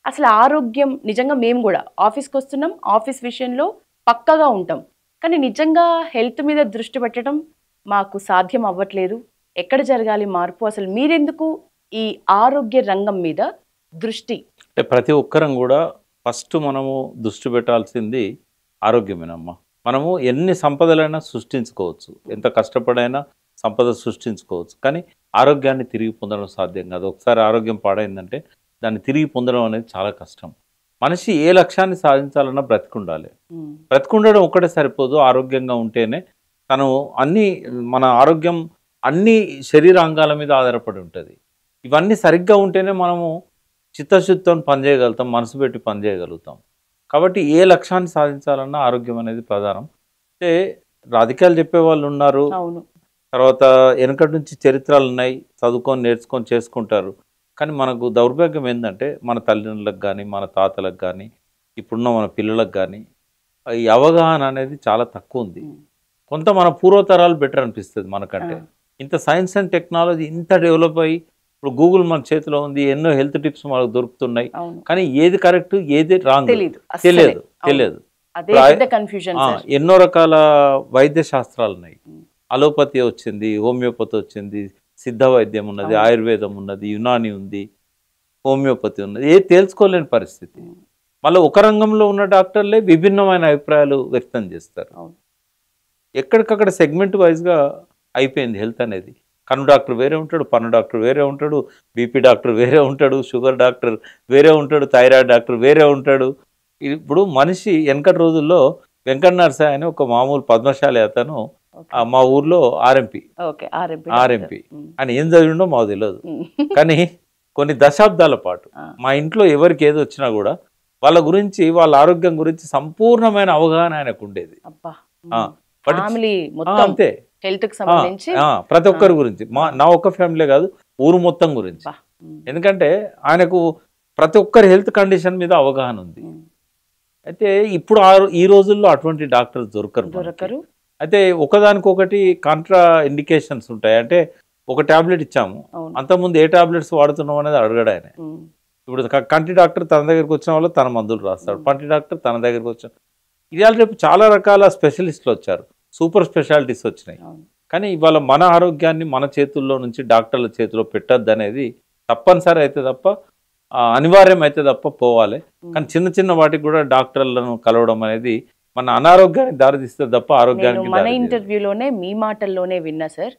అసలు ఆరోగ్యం నిజంగా మేము కూడా ఆఫీస్కి వస్తున్నాం, ఆఫీస్ విషయంలో పక్కగా ఉంటాం, కానీ నిజంగా హెల్త్ మీద దృష్టి పెట్టడం మాకు సాధ్యం అవ్వట్లేదు. ఎక్కడ జరగాలి మార్పు? అసలు మీరెందుకు ఈ ఆరోగ్య రంగం మీద దృష్టి? అంటే ప్రతి ఒక్కరం కూడా ఫస్ట్ మనము దృష్టి పెట్టాల్సింది ఆరోగ్యమేనమ్మా. మనము ఎన్ని సంపదలైనా సృష్టించుకోవచ్చు, ఎంత కష్టపడైనా సంపద సృష్టించుకోవచ్చు, కానీ ఆరోగ్యాన్ని తిరిగి పొందడం సాధ్యం కాదు. ఒకసారి ఆరోగ్యం పాడైందంటే దాన్ని తిరిగి పొందడం అనేది చాలా కష్టం. మనిషి ఏ లక్ష్యాన్ని సాధించాలన్నా బ్రతికుండాలి. బ్రతికుండడం ఒక్కటే సరిపోదు, ఆరోగ్యంగా ఉంటేనే తను మన ఆరోగ్యం అన్ని శరీరాంగాల మీద ఆధారపడి ఉంటుంది. ఇవన్నీ సరిగ్గా ఉంటేనే మనము చిత్తశుద్ధితో పనిచేయగలుగుతాం, మనసు పెట్టి పనిచేయగలుగుతాం. కాబట్టి ఏ లక్ష్యాన్ని సాధించాలన్నా ఆరోగ్యం అనేది ప్రధానం. అంటే రాజకీయాలు చెప్పే వాళ్ళు ఉన్నారు, తర్వాత వెనకటి నుంచి చరిత్రలు ఉన్నాయి, చదువుకొని నేర్చుకొని చేసుకుంటారు. కానీ మనకు దౌర్భాగ్యం ఏంటంటే మన తల్లిదండ్రులకు కానీ మన తాతలకు కానీ ఇప్పుడున్న మన పిల్లలకు కానీ ఈ అవగాహన అనేది చాలా తక్కువ ఉంది. కొంత మన పూర్వతరాలు బెటర్ అనిపిస్తుంది మనకంటే. ఇంత సైన్స్ అండ్ టెక్నాలజీ ఇంత డెవలప్ అయ్యి ఇప్పుడు గూగుల్ మన చేతిలో ఉంది, ఎన్నో హెల్త్ టిప్స్ మనకు దొరుకుతున్నాయి, కానీ ఏది కరెక్ట్ ఏది రాంగ్ తెలియదు. ఎన్నో రకాల వైద్య శాస్త్రాలు ఉన్నాయి. అలోపతి వచ్చింది, హోమియోపతి వచ్చింది, సిద్ధ వైద్యం ఉన్నది, ఆయుర్వేదం ఉన్నది, యునాని ఉంది, హోమియోపతి ఉన్నది. ఏది తేల్చుకోలేని పరిస్థితి. మళ్ళీ ఒక రంగంలో ఉన్న డాక్టర్లే విభిన్నమైన అభిప్రాయాలు వ్యక్తం చేస్తారు. ఎక్కడికక్కడ సెగ్మెంట్ వైజ్గా అయిపోయింది హెల్త్ అనేది. కన్ను డాక్టర్ వేరే ఉంటాడు, పన్ను డాక్టర్ వేరే ఉంటాడు, బీపీ డాక్టర్ వేరే ఉంటాడు, షుగర్ డాక్టర్ వేరే ఉంటాడు, థైరాయిడ్ డాక్టర్ వేరే ఉంటాడు. ఇప్పుడు మనిషి వెనకటి రోజుల్లో వెంకట నరసాయ అని ఒక మామూలు పద్మశాలి అతను మా ఊర్లో ఆర్ఎంపీ అని ఏం చదివిండో మాకు తెలియదు. కానీ కొన్ని దశాబ్దాల పాటు మా ఇంట్లో ఎవరికి ఏది వచ్చినా కూడా వాళ్ళ గురించి, వాళ్ళ ఆరోగ్యం గురించి సంపూర్ణమైన అవగాహన ఆయనకు ఉండేది. అంతే, ప్రతి ఒక్కరి గురించి, నా ఒక్క ఫ్యామిలీ కాదు ఊరు మొత్తం గురించి. ఎందుకంటే ఆయనకు ప్రతి ఒక్కరి హెల్త్ కండిషన్ మీద అవగాహన ఉంది. అయితే ఇప్పుడు ఈ రోజుల్లో అటువంటి డాక్టర్స్ దొరకరు. అయితే ఒకదానికొకటి కాంట్రా ఇండికేషన్స్ ఉంటాయి. అంటే ఒక టాబ్లెట్ ఇచ్చాము, అంతకుముందు ఏ టాబ్లెట్స్ వాడుతున్నాం అనేది అడగడు ఆయన. ఇప్పుడు కంటి డాక్టర్ తన దగ్గరికి వచ్చిన వాళ్ళు తన మందులు రాస్తాడు, పంటి డాక్టర్ తన దగ్గరికి వచ్చాడు. ఇవాళ రేపు చాలా రకాల స్పెషలిస్టులు వచ్చారు, సూపర్ స్పెషాలిటీస్ వచ్చినాయి. కానీ ఇవాళ మన ఆరోగ్యాన్ని మన చేతుల్లో నుంచి డాక్టర్ల చేతిలో పెట్టద్దు అనేది తప్పనిసరి అయితే తప్ప, అనివార్యం అయితే తప్ప పోవాలి. కానీ చిన్న చిన్న వాటికి కూడా డాక్టర్లను కలవడం అనేది మన అనారోగ్యానికి దారితీస్తే తప్ప ఆరోగ్యానికి. మన ఇంటర్వ్యూలోనే మీ మాటల్లోనే విన్నా సార్,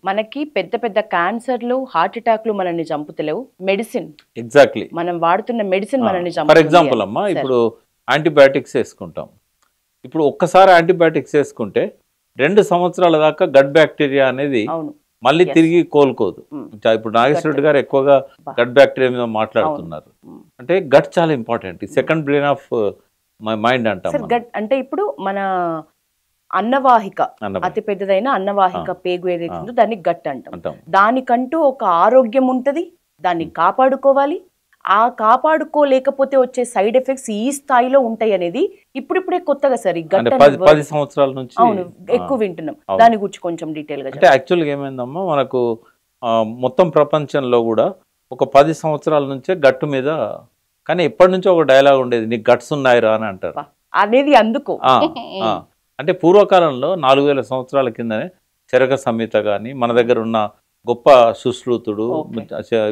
మనకి పెద్ద పెద్ద క్యాన్సర్లు, హార్ట్ అటాక్లు మనల్ని చంపుతలేవు, మెడిసిన్, ఎగ్జాక్ట్లీ మనం వాడుతున్న మెడిసిన్ మనల్ని చంపుతుంది. ఫర్ ఎగ్జాంపుల్ అమ్మా, ఇప్పుడు యాంటీబయాటిక్స్ వేసుకుంటాం. ఇప్పుడు ఒక్కసారి యాంటీబయాటిక్స్ వేసుకుంటే 2 సంవత్సరాల దాకా గట్ బ్యాక్టీరియా అనేది మళ్ళీ తిరిగి కోలుకోదు. ఇప్పుడు నాగేశ్వర రెడ్డి గారు ఎక్కువగా గట్ బ్యాక్టీరియా మీద మాట్లాడుతున్నారు. అంటే గట్ చాలా important, second brain of mind అంటాం. గట్ అంటే ఇప్పుడు మన అన్నవాహిక, అతి పెద్దదైన అన్నవాహిక పేగు ఏదైతే ఉందో దాన్ని గట్ అంటాం. దానికంటూ ఒక ఆరోగ్యం ఉంటది, దాన్ని కాపాడుకోవాలి. ఆ కాపాడుకోలేకపోతే వచ్చే సైడ్ ఎఫెక్ట్స్ ఈ స్థాయిలో ఉంటాయి అనేది ఇప్పుడిప్పుడే కొత్తగా సార్ 10 సంవత్సరాల నుంచి ఎక్కువ వింటున్నాం. దాని గురించి కొంచెం డీటెయిల్ గా. అంటే యాక్చువల్గా ఏమైందమ్మా, మనకు మొత్తం ప్రపంచంలో కూడా ఒక 10 సంవత్సరాల నుంచే గట్టు మీద, కానీ ఎప్పటి నుంచో ఒక డైలాగ్ ఉండేది, నీకు గట్స్ ఉన్నాయిరా అని అంటారు అనేది. అందుకు అంటే పూర్వకాలంలో 4000 సంవత్సరాల కిందనే చరక సంహిత కానీ, మన దగ్గర ఉన్న గొప్ప సుశ్రుతుడు,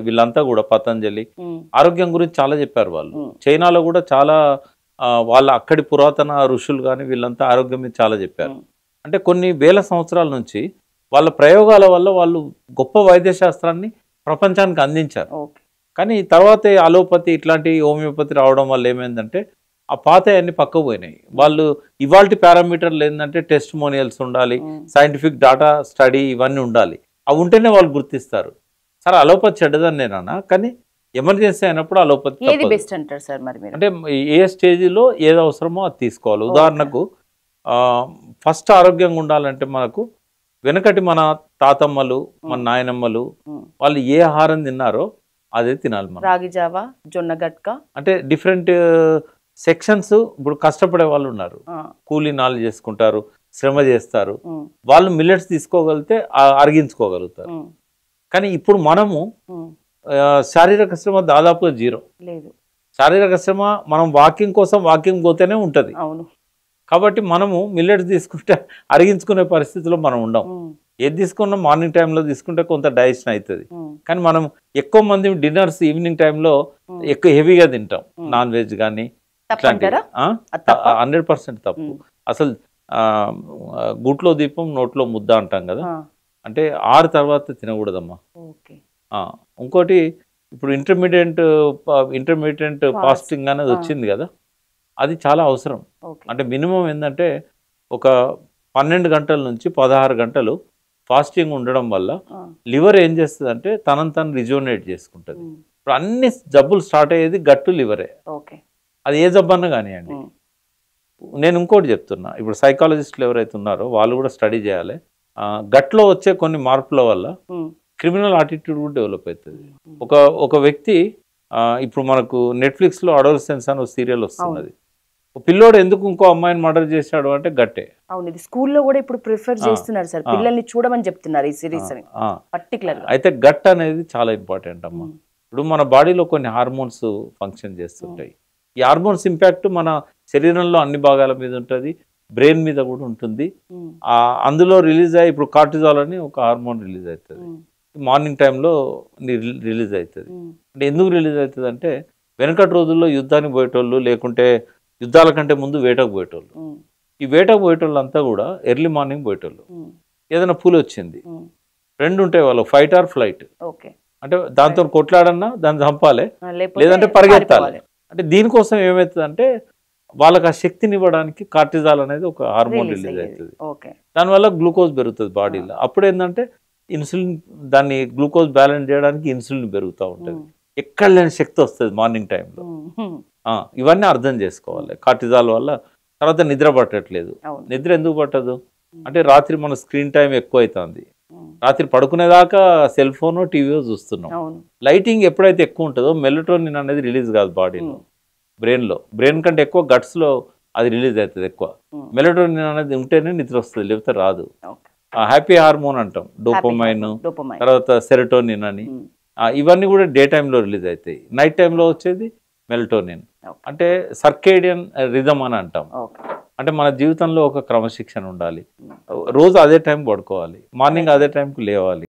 వీళ్ళంతా కూడా పతంజలి ఆరోగ్యం గురించి చాలా చెప్పారు వాళ్ళు. చైనాలో కూడా చాలా వాళ్ళ అక్కడి పురాతన ఋషులు కానీ వీళ్ళంతా ఆరోగ్యం మీద చాలా చెప్పారు. అంటే కొన్ని వేల సంవత్సరాల నుంచి వాళ్ళ ప్రయోగాల వల్ల వాళ్ళు గొప్ప వైద్య శాస్త్రాన్ని ప్రపంచానికి అందించారు. కానీ తర్వాత అలోపతి ఇట్లాంటి హోమియోపతి రావడం వల్ల ఏమైందంటే ఆ పాత అన్ని పక్కకు పోయినాయి. వాళ్ళు ఇవాల్టి పారామీటర్లు ఏంటంటే టెస్టిమోనియల్స్ ఉండాలి, సైంటిఫిక్ డాటా స్టడీ ఇవన్నీ ఉండాలి. అవి ఉంటేనే వాళ్ళు గుర్తిస్తారు. సరే అలోపతి చెడ్డదని నేనన్నా, కానీ ఎమర్జెన్సీ అయినప్పుడు అలోపతి అంటే ఏ స్టేజ్లో ఏది అవసరమో అది తీసుకోవాలి. ఉదాహరణకు ఫస్ట్ ఆరోగ్యంగా ఉండాలంటే మనకు వెనకటి మన తాతమ్మలు, మన నాయనమ్మలు వాళ్ళు ఏ ఆహారం తిన్నారో అదే తినాలి. మనం రాగి జావా, జొన్న గట్క, అంటే డిఫరెంట్ సెక్షన్స్. ఇప్పుడు కష్టపడే వాళ్ళు ఉన్నారు, కూలీ నాలు చేసుకుంటారు, శ్రమ చేస్తారు, వాళ్ళు మిల్లెట్స్ తీసుకోగలిగితే అరిగించుకోగలుగుతారు. కానీ ఇప్పుడు మనము శారీరక శ్రమ దాదాపుగా 0. శారీరక శ్రమ మనం వాకింగ్ కోసం వాకింగ్ పోతేనే ఉంటుంది. అవును. కాబట్టి మనము మిల్లెట్స్ తీసుకుంటే అరిగించుకునే పరిస్థితిలో మనం ఉండం. ఏది తీసుకున్నా మార్నింగ్ టైంలో తీసుకుంటే కొంత డైజెషన్ అవుతుంది. కానీ మనం ఎక్కువ మంది డిన్నర్స్ ఈవినింగ్ టైంలో ఎక్కువ హెవీగా తింటాం, నాన్ వెజ్ కానీ ఇట్లాంటివి. 100% తప్పు. అసలు గూట్లో దీపం నోట్లో ముద్ద అంటాం కదా, అంటే 6 తర్వాత తినకూడదమ్మా. ఇంకోటి ఇప్పుడు ఇంటర్మీడియట్ ఫాస్టింగ్ అనేది వచ్చింది కదా, అది చాలా అవసరం. అంటే మినిమం ఏంటంటే ఒక 12 గంటల నుంచి 16 గంటలు ఫాస్టింగ్ ఉండడం వల్ల లివర్ ఏం చేస్తుంది అంటే తను రిజోనేట్ చేసుకుంటుంది. ఇప్పుడు అన్ని జబ్బులు స్టార్ట్ అయ్యేది గట్టు లివరే. అది ఏ జబ్బు అన్నా కానివ్వండి. నేను ఇంకోటి చెప్తున్నా, ఇప్పుడు సైకాలజిస్టులు ఎవరైతే ఉన్నారో వాళ్ళు కూడా స్టడీ చేయాలి. గట్లో వచ్చే కొన్ని మార్పుల వల్ల క్రిమినల్ యాటిట్యూడ్ కూడా డెవలప్ అవుతుంది. ఒక వ్యక్తి ఇప్పుడు మనకు నెట్ఫ్లిక్స్లో అడోలసెన్స్ అని ఒక సీరియల్ వస్తున్నది. పిల్లోడు ఎందుకు ఇంకో అమ్మాయిని మర్డర్ చేశాడు అంటే గట్టే. అవును, ఇది స్కూల్లో కూడా ఇప్పుడు ప్రిఫర్ చేస్తున్నారు సార్, పిల్లల్ని చూడమని చెప్తున్నారు ఈ సిరీస్ ని పర్టికులర్ గా. అయితే గట్ అనేది చాలా ఇంపార్టెంట్ అమ్మా. ఇప్పుడు మన బాడీలో కొన్ని హార్మోన్స్ ఫంక్షన్ చేస్తుంటాయి. ఈ హార్మోన్స్ ఇంపాక్ట్ మన శరీరంలో అన్ని భాగాల మీద ఉంటుంది, బ్రెయిన్ మీద కూడా ఉంటుంది. అందులో రిలీజ్ అయ్యి ఇప్పుడు కార్టిజాల్ అని ఒక హార్మోన్ రిలీజ్ అవుతుంది, మార్నింగ్ టైంలో రిలీజ్ అవుతుంది. అంటే ఎందుకు రిలీజ్ అవుతుంది అంటే వెనకటి రోజుల్లో యుద్ధానికి పోయేటోళ్ళు, లేకుంటే యుద్ధాల కంటే ముందు వేటకు పోయేటోళ్ళు. ఈ వేటకు పోయేటోళ్ళు అంతా కూడా ఎర్లీ మార్నింగ్ పోయేటోళ్ళు. ఏదైనా పులి వచ్చింది, 2 ఉంటాయి వాళ్ళు, ఫైట్ ఆర్ ఫ్లైట్. అంటే దాంతో కొట్లాడన్నా దాన్ని చంపాలి, లేదంటే పరిగెత్తాలి. అంటే దీనికోసం ఏమవుతుందంటే వాళ్ళకి ఆ శక్తిని ఇవ్వడానికి కార్టిజాల్ అనేది ఒక హార్మోన్ రిలీజ్ అవుతుంది. దానివల్ల గ్లూకోజ్ పెరుగుతుంది బాడీలో. అప్పుడు ఏంటంటే ఇన్సులిన్, దాన్ని గ్లూకోజ్ బ్యాలెన్స్ చేయడానికి ఇన్సులిన్ పెరుగుతూ ఉంటుంది. ఎక్కడ లేని శక్తి వస్తుంది మార్నింగ్ టైంలో. ఇవన్నీ అర్థం చేసుకోవాలి. కార్టిజాల్ వల్ల తర్వాత నిద్ర పట్టట్లేదు. నిద్ర ఎందుకు పట్టదు అంటే రాత్రి మన స్క్రీన్ టైం ఎక్కువ అవుతుంది. రాత్రి పడుకునేదాకా సెల్ ఫోన్ టీవీ చూస్తున్నాం. లైటింగ్ ఎప్పుడైతే ఎక్కువ ఉంటుందో మెలటోనిన్ అనేది రిలీజ్ కాదు బాడీలో, బ్రెయిన్ కంటే ఎక్కువ గట్స్లో అది రిలీజ్ అవుతుంది ఎక్కువ. మెలటోనిన్ అనేది ఉంటేనే నిద్ర వస్తుంది, లేకపోతే రాదు. హ్యాపీ హార్మోన్ అంటాం, డోపమైన్, తర్వాత సెరటోనిన్ అని, ఇవన్నీ కూడా డే టైంలో రిలీజ్ అవుతాయి. నైట్ టైంలో వచ్చేది మెలటోనిన్. అంటే సర్కేడియన్ రిథమ్ అని అంటాం. అంటే మన జీవితంలో ఒక క్రమశిక్షణ ఉండాలి. రోజు అదే టైం పడుకోవాలి, మార్నింగ్ అదే టైంకి లేవాలి.